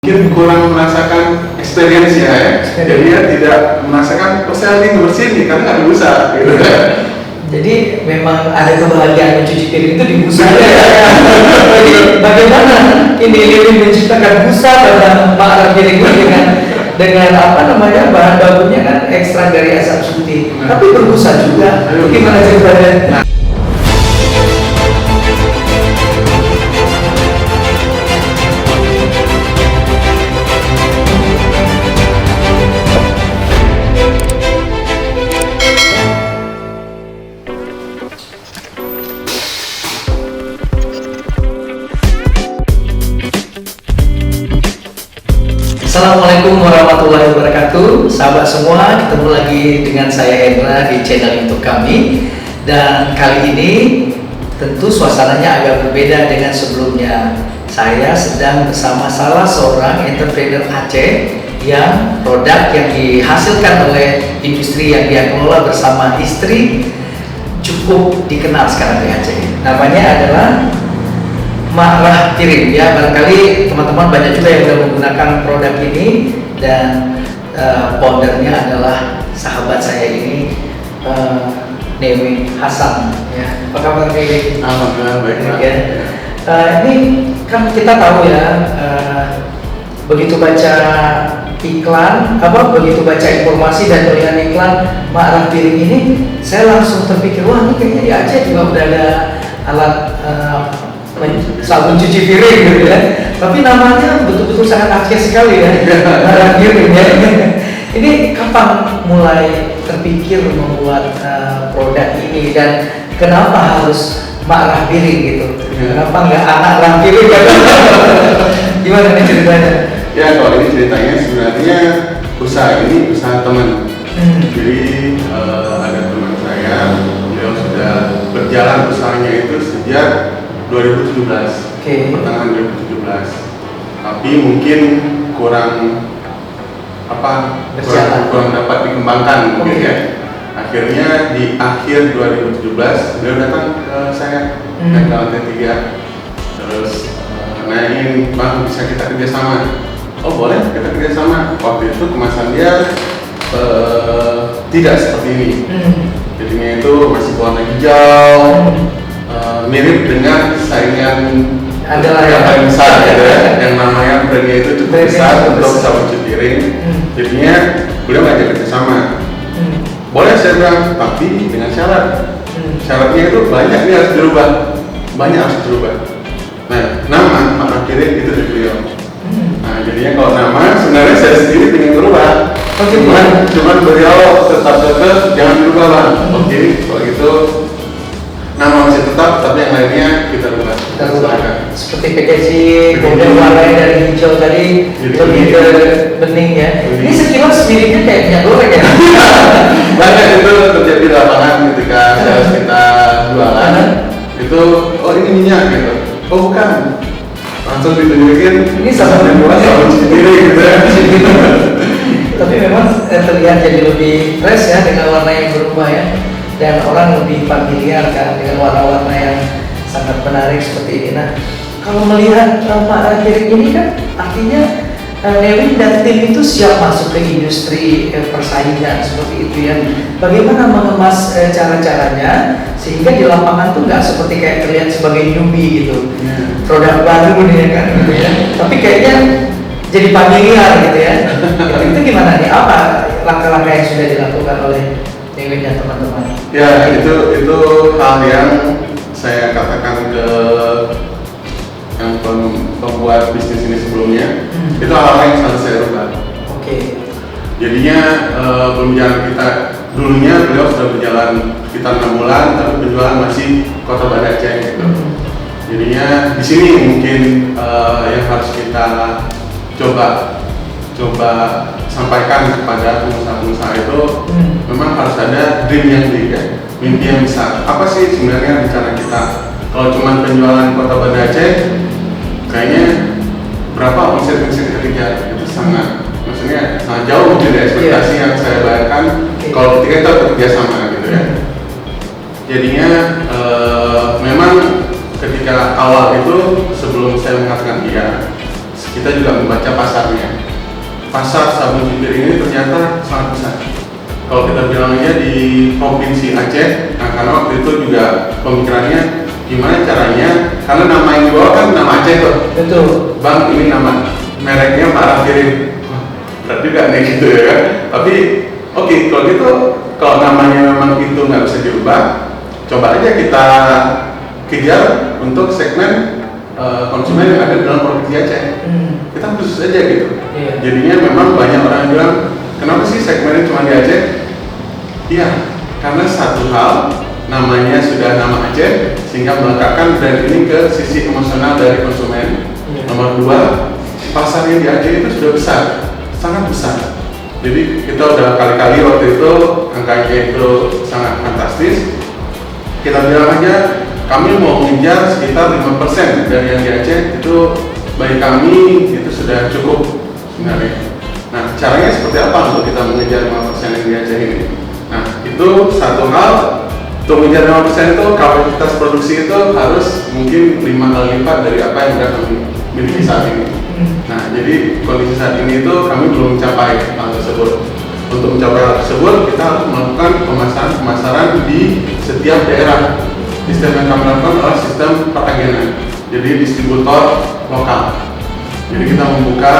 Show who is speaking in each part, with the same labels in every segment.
Speaker 1: mungkin kurang merasakan experience ya. Jadi dia tidak merasakan saya lagi ngebersihin nih karena nggak ada busa gitu.
Speaker 2: Jadi memang ada kebahagiaan mencuci piring itu di busa ya. Jadi bagaimana ini Lilin menciptakan busa pada mak piring ini dengan bahan bakunya kan ekstrak dari asap putih, tapi berbusa juga. Gimana ceritanya? Assalamualaikum warahmatullahi wabarakatuh. Sahabat semua, ketemu lagi dengan saya Hendra di channel YouTube kami. Dan kali ini tentu suasananya agak berbeda dengan sebelumnya. Saya sedang bersama salah seorang entrepreneur Aceh yang produk yang dihasilkan oleh industri yang dia kelola bersama istri cukup dikenal sekarang di Aceh. Namanya adalah Ma'rah Piring ya, barangkali teman-teman banyak juga yang sudah menggunakan produk ini. Dan foundernya adalah sahabat saya ini, Newi Hasan ya. Apa kabar Newi?
Speaker 1: Alhamdulillah baik.
Speaker 2: Ya. Ini kan kita tahu ya, begitu baca iklan, begitu baca informasi dan melihat iklan Ma'rah Piring ini, saya langsung terpikir, wah ini kayaknya di Aceh juga udah ada alat sabun cuci piring gitu ya. Tapi namanya betul-betul sangat Aceh sekali ya. Ma'rah Piring ya. Ini kapan mulai terpikir membuat produk ini dan kenapa harus Ma'rah Piring gitu? Kenapa nggak anak piring gitu? Gimana nih ceritanya?
Speaker 1: Ya kalau ini ceritanya sebenarnya usaha ini usaha teman. Jadi ada teman saya, beliau sudah berjalan usahanya itu sejak 2017, pertengahan 2017. Tapi mungkin kurang dapat dikembangkan mungkin ya. Akhirnya di akhir 2017 beliau datang ke saya ke lantai 3, terus nanyain, Bang, bisa kita kerjasama? Oh boleh, kita kerjasama. Waktu itu kemasan dia tidak seperti ini. Jadinya itu masih warna hijau, mirip dengan saingan yang paling besar gitu ya, yang namanya brandnya itu cukup besar untuk sabun cuci piring. Jadinya beliau ngajak kerjasama. Boleh saya bilang, tapi dengan syarat. Syaratnya itu banyak nih harus dirubah, Nah, nama Ma'rah Piring itu dari beliau. Nah, jadinya kalau nama sebenarnya saya sendiri pengen berubah. Cuman beliau tetap jangan dirubah, Bang. Oke, kalau gitu nama masih tetap, tapi yang lainnya kita rubah.
Speaker 2: Seperti packaging, kemudian warnanya dari hijau tadi lebih ke bening ya. Ini sekilas miripnya kayak minyak goreng ya.
Speaker 1: Banyak itu terjadi di lapangan ketika kita jualan. Itu, oh ini minyak gitu. Oh bukan. Langsung ditunjukin
Speaker 2: ini sabun
Speaker 1: cuci piring gitu ya.
Speaker 2: Tapi memang terlihat jadi lebih fresh ya dengan warna yang berubah ya. Dan orang lebih familiar kan dengan warna-warna yang sangat menarik seperti ini. Nah, kalau melihat Ma'rah Piring ini kan artinya Newi dan tim itu siap masuk ke industri persaingan seperti itu ya. Bagaimana mengemas cara-caranya sehingga di lapangan tuh nggak seperti kayak terlihat sebagai newbie gitu, produk baru nih ya kan gitu ya. Tapi kayaknya jadi familiar gitu ya. Itu gimana nih? Apa langkah-langkah yang sudah dilakukan oleh Newi dan teman-teman?
Speaker 1: Ya itu hal yang saya katakan ke yang pembuat bisnis ini sebelumnya. Itu hal yang harus saya rubah. Jadinya belum jalan kita dulunya beliau sudah berjalan sekitar 6 bulan, tapi penjualan masih Kota Banda Aceh gitu. Jadinya di sini mungkin yang harus kita coba sampaikan kepada pengusaha-pengusaha itu, memang harus ada dream yang big ya, mimpi yang besar. Apa sih sebenarnya rencana kita? Kalau cuma penjualan Kota Banda Aceh, kayaknya berapa omset yang kita kejar? Itu sangat jauh mungkin dari ekspektasi yang saya bayangkan kalau ketika kita bekerja sama gitu ya. Jadinya memang ketika awal itu sebelum saya mengatakan iya, kita juga membaca pasarnya. Pasar sabun cuci piring ini ternyata sangat besar. Kalau kita bilang aja di provinsi Aceh, nah karena waktu itu juga pemikirannya gimana caranya, karena nama yang dibawa kan nama Aceh tuh.
Speaker 2: Betul.
Speaker 1: Bang, ini nama mereknya Pak Kirim. Berat juga nih gitu ya kan. Tapi oke, kalau gitu, kalau namanya memang itu nggak bisa diubah, coba aja kita kejar untuk segmen konsumen yang ada dalam provinsi Aceh. Kita khusus aja gitu. Jadinya memang banyak orang yang bilang, kenapa sih segmennya cuma di Aceh? Iya, karena satu hal, namanya sudah nama Aceh, sehingga melekatkan brand ini ke sisi emosional dari konsumen. Nomor dua, pasarnya di Aceh itu sudah besar, sangat besar. Jadi kita udah kali-kali waktu itu, angkanya itu sangat fantastis. Kita bilang aja, kami mau mengejar sekitar 5% dari yang di Aceh, itu bagi kami itu sudah cukup sebenarnya. Nah, caranya seperti apa untuk kita mengejar 5% yang di Aceh ini? Nah, itu satu hal, untuk mengejar 5% itu kapasitas produksi itu harus mungkin 5 kali lipat dari apa yang sudah kami miliki saat ini. Nah, jadi kondisi saat ini itu kami belum mencapai hal tersebut. Untuk mencapai hal tersebut, kita harus melakukan pemasaran di setiap daerah. Sistem yang kami lakukan adalah sistem pertagihan, jadi distributor lokal. Jadi kita membuka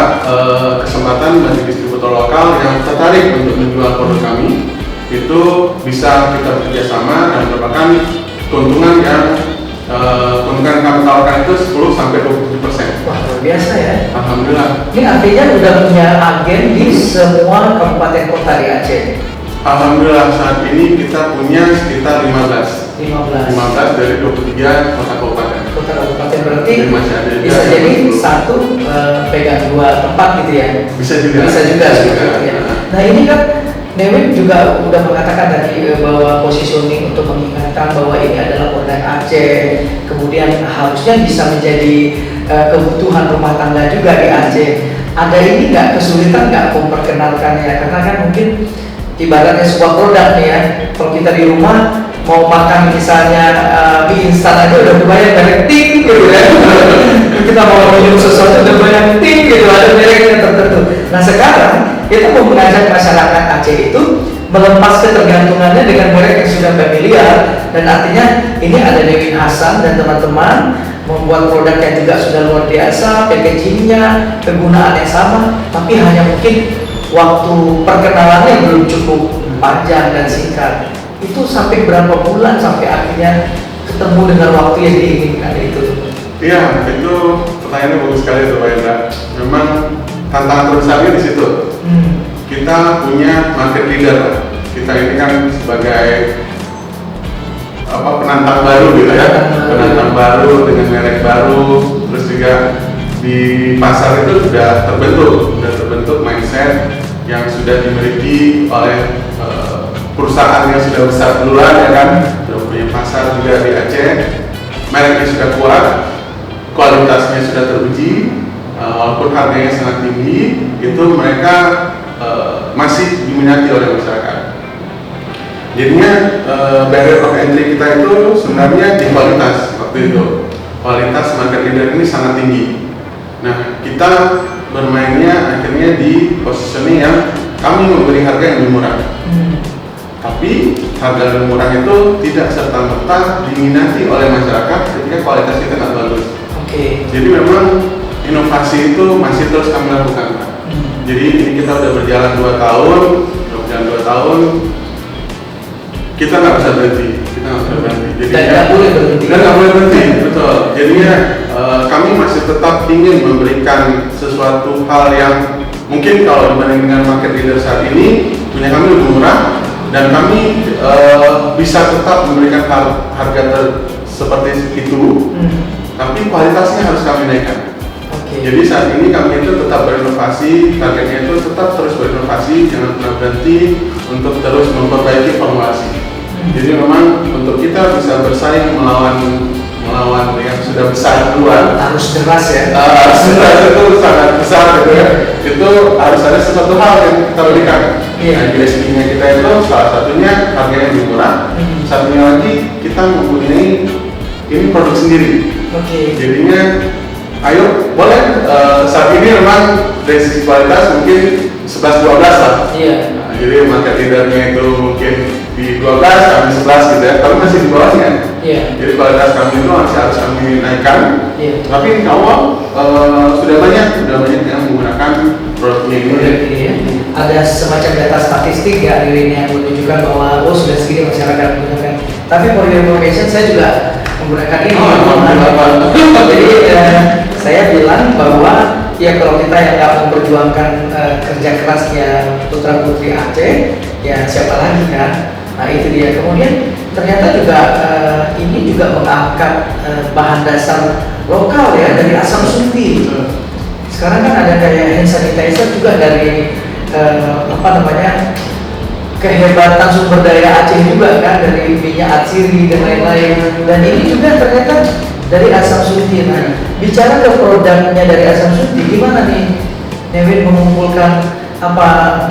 Speaker 1: kesempatan bagi distributor lokal yang tertarik untuk menjual produk kami, itu bisa kita bekerjasama dan mendapatkan keuntungan yang keuntungan yang kami tawarkan itu 10-27%.
Speaker 2: Wah, luar biasa ya.
Speaker 1: Alhamdulillah.
Speaker 2: Ini artinya udah punya agen di semua kabupaten kota di Aceh.
Speaker 1: Alhamdulillah saat ini kita punya sekitar 15 dari 23 kota kabupaten.
Speaker 2: Kota kabupaten berarti
Speaker 1: masih ada
Speaker 2: bisa jadi satu pegang 2 tempat gitu ya.
Speaker 1: Bisa juga.
Speaker 2: Ya. Nah ini kan Newin juga udah mengatakan tadi bahwa positioning untuk mengingatkan bahwa ini adalah produk Aceh, kemudian harusnya bisa menjadi kebutuhan rumah tangga juga di Aceh. Ada ini nggak kesulitan nggak memperkenalkannya? Karena kan mungkin ibaratnya sebuah produk nih ya, kalau kita di rumah mau makan misalnya mie instan aja udah kebayang merek ting gitu ya. Kita mau minum sesuatu udah banyak ting gitu, ada mereknya tertentu. Nah sekarang kita mau mengajak masyarakat Aceh itu melepas ketergantungannya dengan merek yang sudah familiar, dan artinya ini ada Newin Hasan dan teman-teman membuat produk yang juga sudah luar biasa, packagingnya, kegunaan yang sama, tapi hanya mungkin waktu perkenalannya belum cukup panjang dan singkat. Itu sampai berapa bulan sampai akhirnya ketemu dengan waktu yang diinginkan itu?
Speaker 1: Iya, itu pertanyaannya bagus sekali tuh Pak Indra. Memang tantangan terbesarnya di situ. Kita punya market leader. Kita ini kan sebagai penantang baru gitu ya, penantang baru dengan merek baru, terus juga di pasar itu sudah terbentuk mindset yang sudah dimiliki oleh perusahaan yang sudah besar duluan ya kan, sudah punya pasar juga di Aceh, mereknya sudah kuat, kualitasnya sudah teruji, walaupun harganya sangat tinggi, itu mereka masih diminati oleh masyarakat. Jadinya barrier of entry kita itu sebenarnya di kualitas waktu itu. Kualitas market leader ini sangat tinggi. Nah, kita bermainnya akhirnya di positioning yang kami memberi harga yang lebih murah. Tapi harga lebih murah itu tidak serta-merta diminati oleh masyarakat ketika kualitas kita nggak bagus. Jadi memang inovasi itu masih terus kami lakukan, Pak. Jadi ini kita udah berjalan 2 tahun, kita nggak bisa berhenti. Jadi
Speaker 2: nggak boleh berhenti.
Speaker 1: Betul. Jadinya kami masih tetap ingin memberikan sesuatu hal yang mungkin kalau dibanding dengan market leader saat ini punya kami lebih murah, dan kami bisa tetap memberikan harga seperti itu, tapi kualitasnya harus kami naikkan. Jadi saat ini kami itu tetap berinovasi, targetnya itu tetap terus berinovasi, jangan pernah berhenti untuk terus memperbaiki formulasi. Jadi memang untuk kita bisa bersaing melawan yang sudah besar duluan,
Speaker 2: harus deras ya.
Speaker 1: Sudah itu sangat besar gitu ya. Itu harus ada sesuatu hal yang kita berikan. Nah, USP-nya kita itu salah satunya harganya lebih murah. Satunya lagi kita mempunyai ini produk sendiri. Jadinya ayo boleh, saat ini memang dari sisi kualitas mungkin 11-12 lah.
Speaker 2: Iya.
Speaker 1: Nah, jadi market leadernya itu mungkin di 12, kami 11 gitu ya, tapi masih di bawahnya.
Speaker 2: Iya.
Speaker 1: Jadi kualitas kami itu masih harus kami naikkan.
Speaker 2: Iya.
Speaker 1: Tapi insya Allah sudah banyak yang menggunakan produknya ini.
Speaker 2: Ya. Ada semacam data statistik ya ini yang menunjukkan bahwa sudah segini masyarakat menggunakan. Tapi for your information saya juga menggunakan ini. Jadi saya bilang bahwa ya kalau kita yang nggak memperjuangkan kerja kerasnya putra putri Aceh, ya siapa lagi kan? Nah itu dia. Kemudian ternyata juga ini juga mengangkat bahan dasar lokal ya dari asam sunti. Sekarang kan ada kayak hand sanitizer juga dari kehebatan sumber daya Aceh juga kan, dari minyak atsiri dan lain-lain. Dan ini juga ternyata dari asam sunti. Nah, bicara ke produknya dari asam sunti, gimana nih Nevin mengumpulkan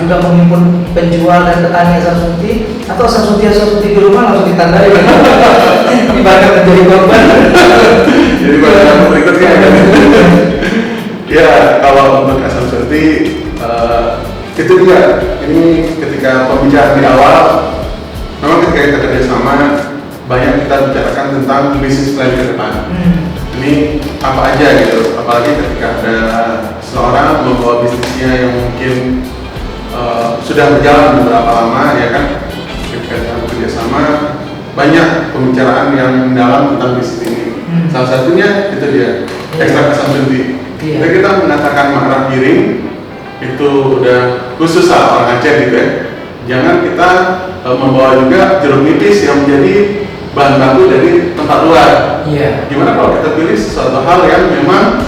Speaker 2: juga menghimpun penjual dan petani asam sunti, atau asam sunti di rumah langsung ditandai dibakar menjadi korban?
Speaker 1: Jadi pada berikutnya ya, kalau untuk asam sunti itu juga, ini ketika pembicaraan di awal, memang ketika kita kerjasama banyak kita bicarakan tentang bisnis plan ke depan. Ini apa aja gitu, apalagi ketika ada seorang membawa bisnisnya yang mungkin sudah berjalan beberapa lama ya kan, ketika kita kerjasama banyak pembicaraan yang mendalam tentang bisnis ini. Salah satunya itu dia, ekstrak asam sunti. Ketika kita mengatakan makna piring, itu udah khusus lah orang Aceh gitu ya. Jangan kita membawa juga jeruk nipis yang menjadi bahan baku dari tempat luar. Gimana kalau kita pilih sesuatu hal yang memang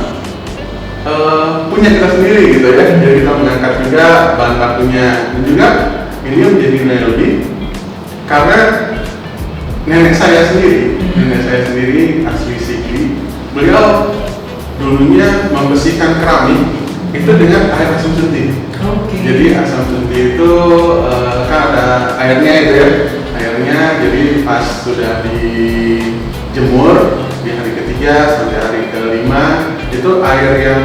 Speaker 1: punya kita sendiri gitu ya. Jadi kita mengangkat juga bahan bakunya, dan juga ini menjadi nilai lebih karena nenek saya sendiri asli Sigi, beliau dulunya membersihkan keramik itu dengan air asam sunti. Jadi asam sunti itu kan ada airnya itu ya, jadi pas sudah dijemur di hari ketiga sampai hari kelima, itu air yang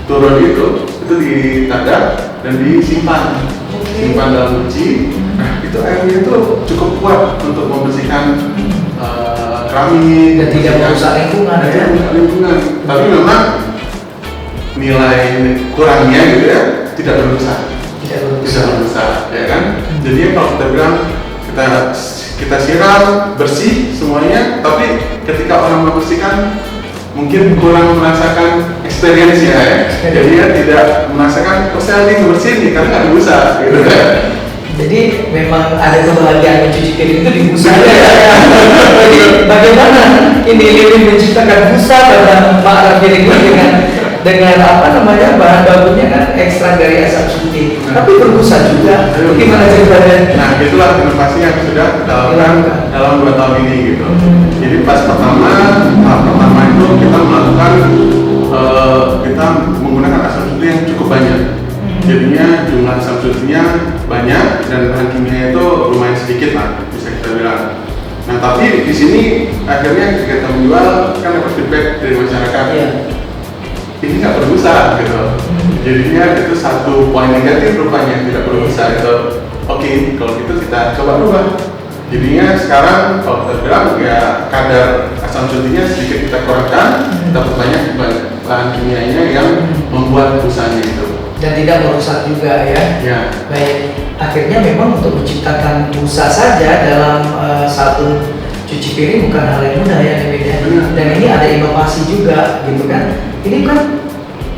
Speaker 1: turun itu ditadar dan disimpan dalam guci. Nah itu airnya itu cukup kuat untuk membersihkan keramik
Speaker 2: dan tidak merusak lingkungan.
Speaker 1: Tapi memang nilai kurangnya gitu ya, tidak berdosa ya kan. Jadi kalau kita bilang kita siram bersih semuanya, tapi ketika orang membersihkan mungkin kurang merasakan experience ya. Jadi dia tidak merasakan saya lagi ngebersihin nih karena nggak ada busa gitu ya.
Speaker 2: Jadi memang ada kebahagiaan mencuci piring itu di busa ya. Jadi bagaimana ini Lilin menciptakan busa pada makna piring dengan bahan bakunya kan ekstrak dari asam sunti, tapi berbusa juga. Gimana ceritanya?
Speaker 1: Nah itulah inovasi yang sudah kita lakukan dalam 2 tahun ini gitu. Jadi tahap pertama itu kita melakukan kita menggunakan asam sunti yang cukup banyak. Jadinya jumlah asam suntinya banyak dan bahan kimia itu lumayan sedikit lah, bisa kita bilang. Nah tapi di sini akhirnya ketika kita menjual kan dapat feedback dari masyarakat. Ini nggak berbusa gitu. Jadinya itu satu poin negatif rupanya, tidak berbusa itu. Oke, kalau gitu kita coba rubah. Jadinya sekarang kalau kita bilang ya kadar asam suntinya sedikit kita kurangkan, kita perbanyak bahan kimianya yang membuat busanya itu.
Speaker 2: Dan tidak merusak juga ya. Baik, akhirnya memang untuk menciptakan busa saja dalam satu cuci piring bukan hal yang mudah ya. Dan ini ada inovasi juga gitu kan. Ini kan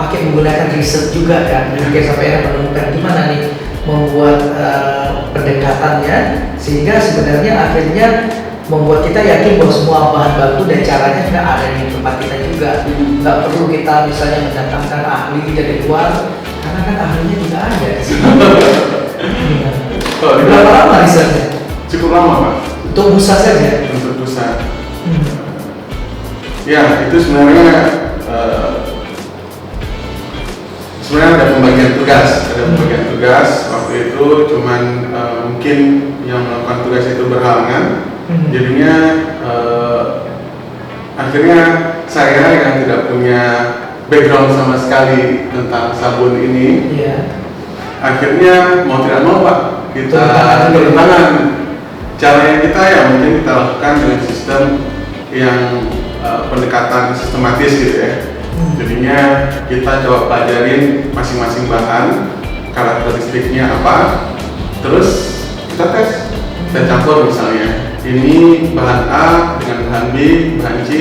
Speaker 2: pakai menggunakan riset juga kan, mungkin sampai menemukan gimana nih membuat pendekatannya sehingga sebenarnya akhirnya membuat kita yakin bahwa semua bahan baku dan caranya juga ada di tempat kita juga. Nggak perlu kita misalnya mendatangkan ahli dari luar, karena kan ahlinya juga ada di sini. Berapa lama risetnya?
Speaker 1: Cukup lama Pak.
Speaker 2: Untuk busa saja?
Speaker 1: Untuk busa. Ya itu sebenarnya ada pembagian tugas. Waktu itu cuman mungkin yang melakukan tugas itu berhalangan. Jadinya akhirnya saya yang tidak punya background sama sekali tentang sabun ini, akhirnya mau tidak mau Pak, kita turun tangan. Caranya kita ya mungkin kita lakukan dengan sistem yang pendekatan sistematis gitu ya. Jadinya kita coba pelajarin masing-masing bahan, karakteristiknya apa, terus kita tes, kita campur misalnya ini bahan A dengan bahan B, bahan C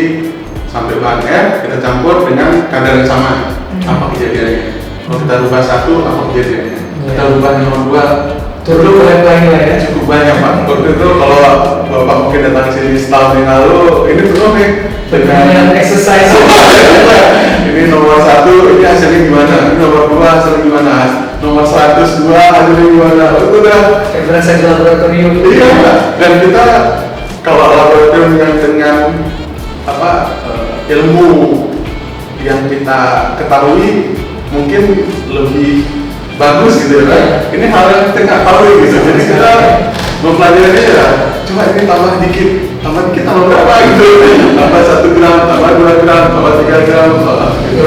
Speaker 1: sampai bahan F, kita campur dengan kadar yang sama, apa kejadiannya. Kalau kita rubah satu, apa kejadiannya. Kita rubah nomor 2,
Speaker 2: turun banyak lagi lah ya.
Speaker 1: cukup banyak Pak. Waktu itu kalau Bapak mungkin datang sini setahun yang lalu, ini turun nih
Speaker 2: dengan exercise.
Speaker 1: Ini nomor 1, ini hasilnya gimana? Ini nomor 2 hasilnya gimana? Nomor 102 hasilnya gimana? Itu udah
Speaker 2: kayak berasa di laboratorium.
Speaker 1: Iya, dan kita kalau laboratorium dengan ilmu yang kita ketahui mungkin lebih bagus gitu ya. Ini hal yang kita nggak tahu gitu. Jadi kita mempelajari ya. Coba ini tambah dikit tambah berapa gitu. Tambah 1 gram, tambah 2 gram, tambah 3 gram. Gitu.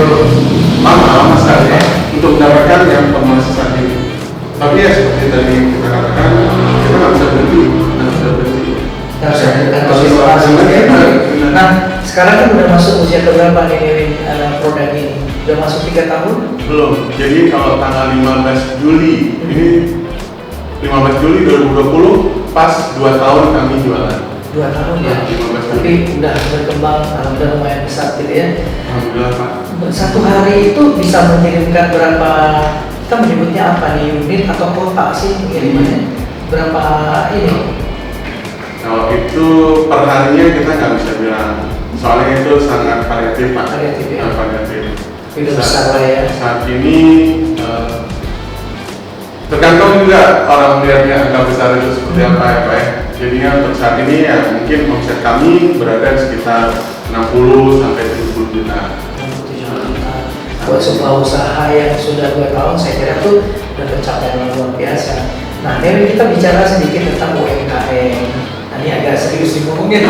Speaker 1: Lama sekali untuk mendapatkan yang pemrosesan ini. Tapi ya seperti tadi kita katakan, kita nggak bisa berhenti.
Speaker 2: Nah, sekarang kan udah masuk usia keberapa nih produk ini? Udah masuk 3 tahun?
Speaker 1: Belum. Jadi kalau tanggal 15 Juli ini 15 Juli 2020 pas 2 tahun kami jualan.
Speaker 2: 2 tahun ya.
Speaker 1: 15 Juli.
Speaker 2: Tapi udah berkembang, alhamdulillah lumayan besar gitu ya.
Speaker 1: Alhamdulillah Pak.
Speaker 2: Satu hari itu bisa mengirimkan berapa? Kita menyebutnya apa nih, unit atau kotak sih pengirimannya? Berapa ini?
Speaker 1: Kalau itu perharinya kita nggak bisa bilang. Soalnya itu sangat variatif Pak.
Speaker 2: Variatif ya.
Speaker 1: Variatif.
Speaker 2: Udah besar lah ya.
Speaker 1: Saat ini tergantung juga orang melihatnya angka besar itu seperti apa ya Pak ya. Jadinya untuk saat ini ya mungkin omset kami berada di sekitar 60 sampai 70 juta.
Speaker 2: Buat sebuah usaha yang sudah 2 tahun, saya kira tuh udah pencapaian yang luar biasa. Nah, ini kita bicara sedikit tentang UMKM. Nah, ini agak serius ngomongin.